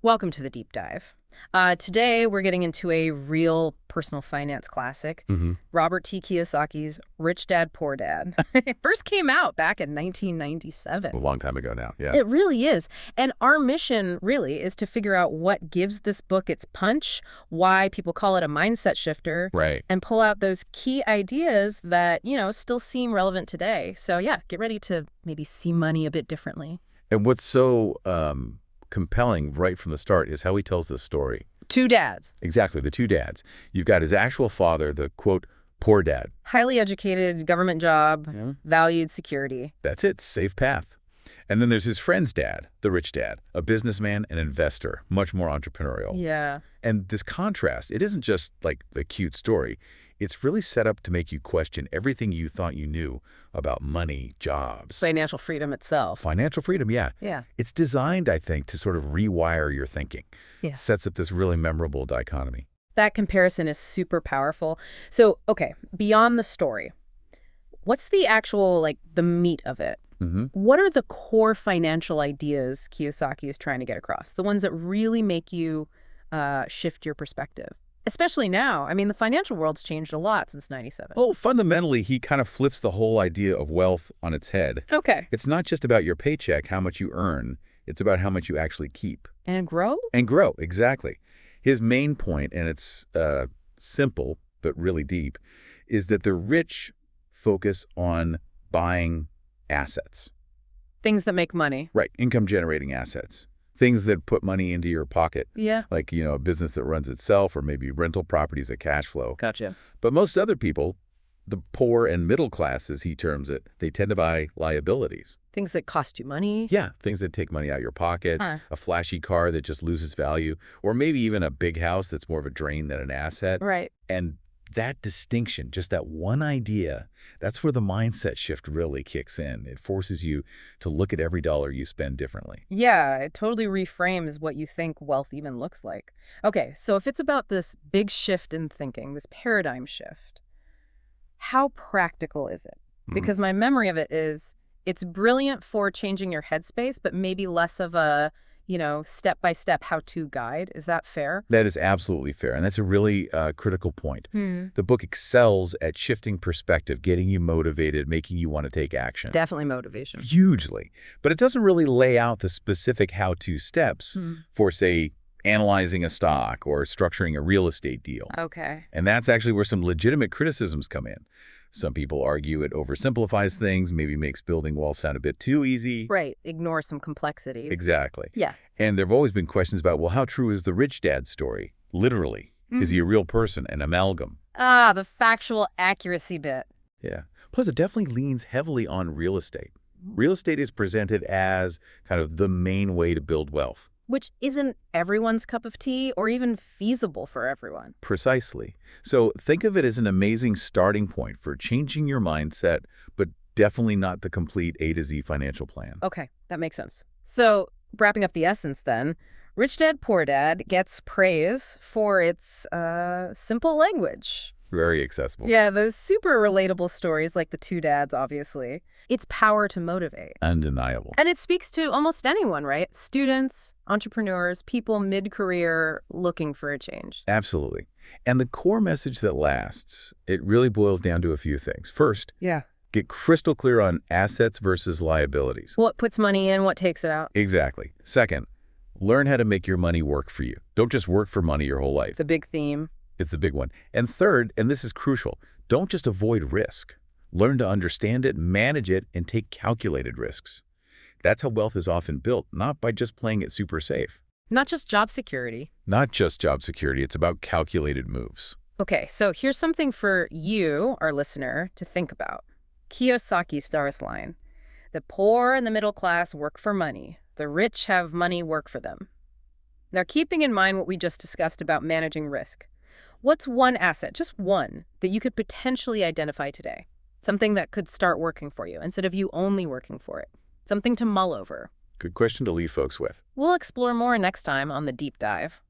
Welcome to the deep dive. Today, we're getting into a real personal finance classic, hmm Robert T. Kiyosaki's Rich Dad, Poor Dad. It first came out back in 1997. A long time ago now, yeah. It really is. And our mission, really, is to figure out what gives this book its punch, why people call it a mindset shifter, Right. and pull out those key ideas that, still seem relevant today. So, yeah, get ready to maybe see money a bit differently. And what's so compelling right from the start is how he tells this story. Two dads. Exactly, the two dads. You've got his actual father, the, quote, poor dad. Highly educated, government job, Yeah. valued security. That's it, safe path. And then there's his friend's dad, the rich dad, a businessman, an investor, much more entrepreneurial. Yeah. And this contrast, it isn't just like a cute story. It's really set up to make you question everything you thought you knew about money, jobs, Financial freedom itself. financial freedom, yeah. Yeah. It's designed, I think, to sort of rewire your thinking. Yeah. Sets up this really memorable dichotomy. That comparison is super powerful. So, okay, beyond the story, what's the actual, the meat of it? hmm What are the core financial ideas Kiyosaki is trying to get across? The ones that really make you shift your perspective? Especially now. I mean, the financial world's changed a lot since 97. Well, fundamentally, he kind of flips the whole idea of wealth on its head. Okay. It's not just about your paycheck, how much you earn. It's about how much you actually keep. And grow? And grow, exactly. His main point, and it's simple but really deep, is that the rich focus on buying assets. Things that make money. Right, income-generating assets. Things that put money into your pocket, Yeah. like, a business that runs itself or maybe rental properties that cash flow. Gotcha. But most other people, the poor and middle class, as he terms it, they tend to buy liabilities. Things that cost you money. Yeah, things that take money out of your pocket, Huh. a flashy car that just loses value, or maybe even a big house that's more of a drain than an asset. Right. And that distinction, just that one idea, that's where the mindset shift really kicks in. It forces you to look at every dollar you spend differently. Yeah, it totally reframes what you think wealth even looks like. Okay, so if it's about this big shift in thinking, this paradigm shift, how practical is it? Mhm. Because my memory of it is it's brilliant for changing your headspace, but maybe less of a, step-by-step how-to guide. Is that fair? That is absolutely fair, and that's a really critical point. Hmm. The book excels at shifting perspective, getting you motivated, making you want to take action. Definitely motivation. Hugely. But it doesn't really lay out the specific how-to steps Hmm. for, say, analyzing a stock or structuring a real estate deal. Okay. And that's actually where some legitimate criticisms come in. Some people argue it oversimplifies things, maybe makes building wealth sound a bit too easy. Right. Ignore some complexities. Exactly. Yeah. And there have always been questions about, well, how true is the rich dad story? Literally. Is he a real person, an amalgam? Ah, the factual accuracy bit. Yeah. Plus, it definitely leans heavily on real estate. Real estate is presented as kind of the main way to build wealth. Which isn't everyone's cup of tea or even feasible for everyone. Precisely. So think of it as an amazing starting point for changing your mindset, but definitely not the complete A to Z financial plan. Okay, that makes sense. So, wrapping up the essence then, Rich Dad, Poor Dad gets praise for its simple language. Very accessible. Yeah, those super relatable stories like the two dads, obviously. Its power to motivate. Undeniable. And it speaks to almost anyone, right? Students, entrepreneurs, people mid-career looking for a change. Absolutely. And the core message that lasts, it really boils down to a few things. First, Yeah. get crystal clear on assets versus liabilities. What puts money in, what takes it out? Exactly. Second, learn how to make your money work for you. Don't just work for money your whole life. The big theme. It's the big one. And third, and this is crucial, don't just avoid risk. Learn to understand it, manage it, and take calculated risks. That's how wealth is often built, not by just playing it super safe. Not just job security. Not just job security, it's about calculated moves. Okay, so here's something for you, our listener, to think about. Kiyosaki's famous line: the poor and the middle class work for money. The rich have money work for them. Now, keeping in mind what we just discussed about managing risk, what's one asset, just one, that you could potentially identify today? Something that could start working for you instead of you only working for it. Something to mull over. Good question to leave folks with. We'll explore more next time on The Deep Dive.